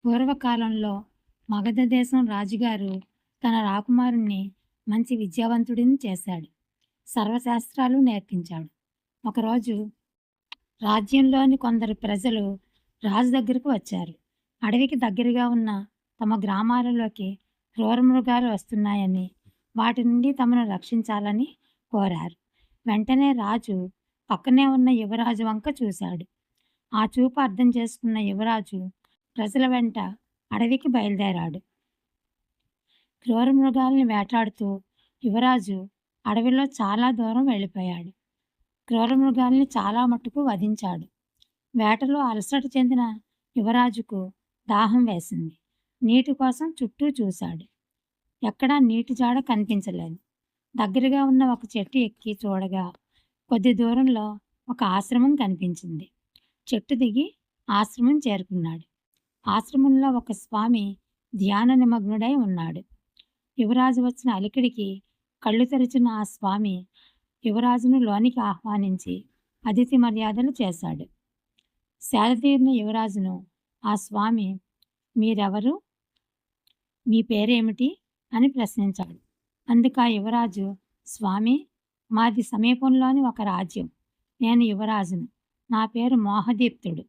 పూర్వకాలంలో మగధ దేశం రాజుగారు తన రాకుమారుణ్ణి మంచి విద్యావంతుడిని చేశాడు. సర్వశాస్త్రాలు నేర్పించాడు. ఒకరోజు రాజ్యంలోని కొందరు ప్రజలు రాజు దగ్గరకు వచ్చారు. అడవికి దగ్గరగా ఉన్న తమ గ్రామాలలోకి క్రూరమృగాలు వస్తున్నాయని, వాటి నుండి తమను రక్షించాలని కోరారు. వెంటనే రాజు పక్కనే ఉన్న యువరాజు వంక చూశాడు. ఆ చూపు అర్థం చేసుకున్న యువరాజు ప్రజల వెంట అడవికి బయలుదేరాడు. క్రూరమృగాల్ని వేటాడుతూ యువరాజు అడవిలో చాలా దూరం వెళ్ళిపోయాడు. క్రూరమృగాల్ని చాలా మట్టుకు వధించాడు. వేటలో అలసట చెందిన యువరాజుకు దాహం వేసింది. నీటి కోసం చుట్టూ చూశాడు. ఎక్కడా నీటి జాడ కనిపించలేదు. దగ్గరగా ఉన్న ఒక చెట్టు ఎక్కి చూడగా కొద్ది దూరంలో ఒక ఆశ్రమం కనిపించింది. చెట్టు దిగి ఆశ్రమం చేరుకున్నాడు. ఆశ్రమంలో ఒక స్వామి ధ్యాన నిమగ్నుడై ఉన్నాడు. యువరాజు వచ్చిన అలికిడికి కళ్ళు తెరిచిన ఆ స్వామి యువరాజును లోనికి ఆహ్వానించి అతిథి మర్యాదలు చేశాడు. సేదతీరిన యువరాజును ఆ స్వామి, మీరెవరు, మీ పేరేమిటి అని ప్రశ్నించాడు. అందుకు ఆ యువరాజు, స్వామి, మాది సమీపంలోని ఒక రాజ్యం. నేను యువరాజును. నా పేరు మోహదీప్తుడు.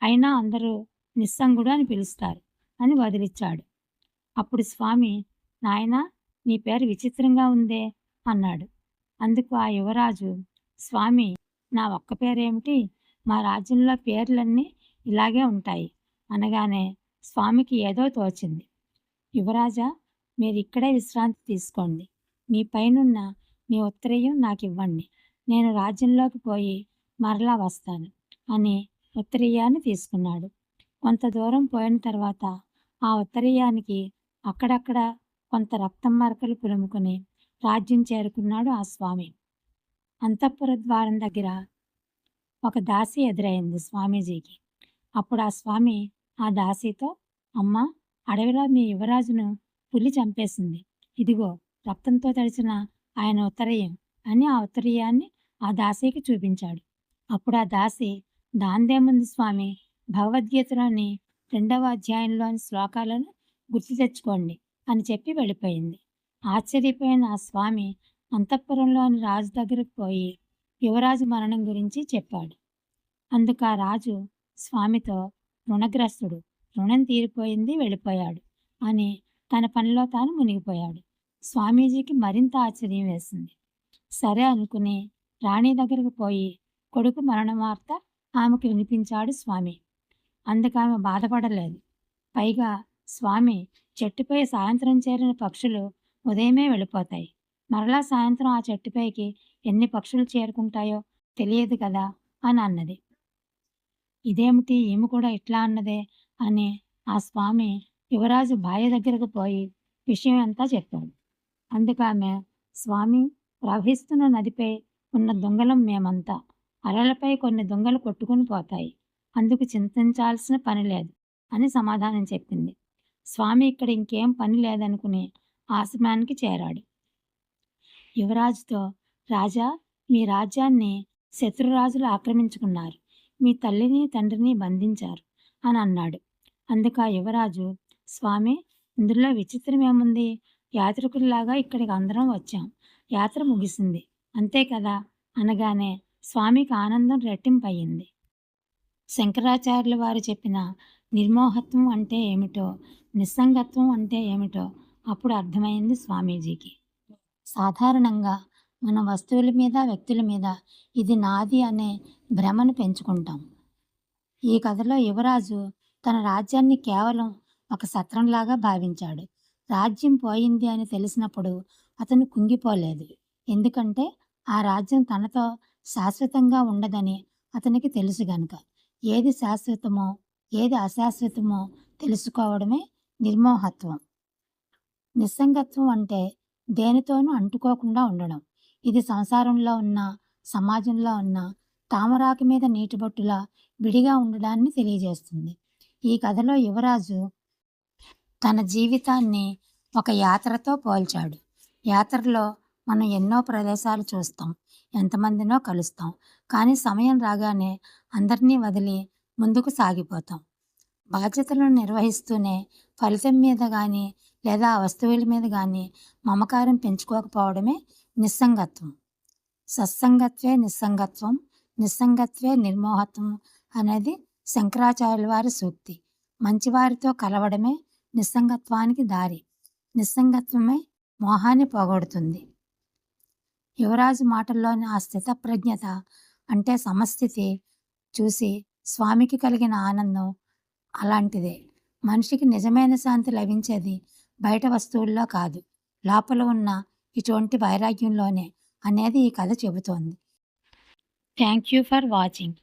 అయినా అందరూ నిస్సంగుడు అని పిలుస్తారు అని వదిలిచ్చాడు. అప్పుడు స్వామి, నాయనా, నీ పేరు విచిత్రంగా ఉందే అన్నాడు. అందుకు ఆ యువరాజు, స్వామి, నా ఒక్క పేరేమిటి, మా రాజ్యంలో పేర్లన్నీ ఇలాగే ఉంటాయి అనగానే స్వామికి ఏదో తోచింది. యువరాజా, మీరు ఇక్కడే విశ్రాంతి తీసుకోండి. మీ పైనున్న మీ ఉత్తరీయం నాకు ఇవ్వండి. నేను రాజ్యంలోకి పోయి మరలా వస్తాను అని ఉత్తరీయాన్ని తీసుకున్నాడు. కొంత దూరం పోయిన తర్వాత ఆ ఉత్తరీయానికి అక్కడక్కడ కొంత రక్తం మరకలు పులుముకొని రాజ్యం చేరుకున్నాడు ఆ స్వామి. అంతఃపుర ద్వారం దగ్గర ఒక దాసి ఎదురైంది స్వామీజీకి. అప్పుడు ఆ స్వామి ఆ దాసితో, అమ్మా, అడవిలో మీ యువరాజును పులి చంపేసింది. ఇదిగో రక్తంతో తడిసిన ఆయన ఉత్తరీయం అని ఆ ఉత్తరీయాన్ని ఆ దాసికి చూపించాడు. అప్పుడు ఆ దాసి, దాందేముంది స్వామి, భగవద్గీతలోని 2వ అధ్యాయంలోని శ్లోకాలను గుర్తు తెచ్చుకోండి అని చెప్పి వెళ్ళిపోయింది. ఆశ్చర్యపోయిన ఆ స్వామి అంతఃపురంలోని రాజు దగ్గరకు పోయి యువరాజు మరణం గురించి చెప్పాడు. అందుకు ఆ రాజు స్వామితో, రుణగ్రస్తుడు, రుణం తీరిపోయింది, వెళ్ళిపోయాడు అని తన పనిలో తాను మునిగిపోయాడు. స్వామీజీకి మరింత ఆశ్చర్యం వేసింది. సరే అనుకుని రాణి దగ్గరకు పోయి కొడుకు మరణ వార్త ఆమెకు వినిపించాడు స్వామి. అందుకు ఆమె బాధపడలేదు. పైగా స్వామి, చెట్టుపై సాయంత్రం చేరిన పక్షులు ఉదయమే వెళ్ళిపోతాయి. మరలా సాయంత్రం ఆ చెట్టుపైకి ఎన్ని పక్షులు చేరుకుంటాయో తెలియదు కదా అని అన్నది. ఇదేమిటి, ఈమె కూడా ఇట్లా అన్నదే అని ఆ స్వామి యువరాజు భార్య దగ్గరకు పోయి విషయం అంతా చెప్పాడు. అందుకు ఆమె, స్వామి, ప్రవహిస్తున్న నదిపై ఉన్న దొంగలం మేమంతా. అలలపై కొన్ని దొంగలు కొట్టుకుని పోతాయి. అందుకు చింతించాల్సిన పని లేదు అని సమాధానం చెప్పింది. స్వామి ఇక్కడ ఇంకేం పని లేదనుకుని ఆశ్రమానికి చేరాడు. యువరాజుతో, రాజా, మీ రాజ్యాన్ని శత్రురాజులు ఆక్రమించుకున్నారు. మీ తల్లిని తండ్రిని బంధించారు అని అన్నాడు. అందుకు ఆ యువరాజు, స్వామి, ఇందులో విచిత్రం ఏముంది, యాత్రికుల్లాగా ఇక్కడికి అందరం వచ్చాం. యాత్ర ముగిసింది, అంతే కదా అనగానే స్వామికి ఆనందం రెట్టింపయ్యింది. శంకరాచార్యుల వారు చెప్పిన నిర్మోహత్వం అంటే ఏమిటో, నిస్సంగత్వం అంటే ఏమిటో అప్పుడు అర్థమైంది స్వామీజీకి. సాధారణంగా మన వస్తువుల మీద, వ్యక్తుల మీద ఇది నాది అనే భ్రమను పెంచుకుంటాం. ఈ కథలో యువరాజు తన రాజ్యాన్ని కేవలం ఒక సత్రంలాగా భావించాడు. రాజ్యం పోయింది అని తెలిసినప్పుడు అతను కుంగిపోలేదు. ఎందుకంటే ఆ రాజ్యం తనతో శాశ్వతంగా ఉండదని అతనికి తెలుసు గనుక. ఏది శాశ్వతమో ఏది అశాశ్వతమో తెలుసుకోవడమే నిర్మోహత్వం. నిస్సంగత్వం అంటే దేనితోనూ అంటుకోకుండా ఉండడం. ఇది సంసారంలో ఉన్న, సమాజంలో ఉన్న తామరాకు మీద నీటిబొట్టులా విడిగా ఉండడాన్ని తెలియజేస్తుంది. ఈ కథలో యువరాజు తన జీవితాన్ని ఒక యాత్రతో పోల్చాడు. యాత్రలో మనం ఎన్నో ప్రదేశాలు చూస్తాం, ఎంతమందినో కలుస్తాం. కానీ సమయం రాగానే అందరినీ వదిలి ముందుకు సాగిపోతాం. బాధ్యతలను నిర్వహిస్తూనే ఫలితం మీద గానీ, లేదా ఆ వస్తువుల మీద గానీ మమకారం పెంచుకోకపోవడమే నిస్సంగత్వం. సత్సంగత్వే నిస్సంగత్వం, నిస్సంగత్వే నిర్మోహత్వం అనేది శంకరాచార్యుల వారి సూక్తి. మంచివారితో కలవడమే నిస్సంగత్వానికి దారి. నిస్సంగత్వమే మోహాన్ని పోగొడుతుంది. యువరాజు మాటల్లోని ఆ స్థితప్రజ్ఞత అంటే సమస్థితి చూసి స్వామికి కలిగిన ఆనందం అలాంటిదే. మనిషికి నిజమైన శాంతి లభించేది బయట వస్తువుల్లో కాదు, లోపల ఉన్న ఇటువంటి వైరాగ్యంలోనే అనేది ఈ కథ చెబుతోంది. Thank you for watching.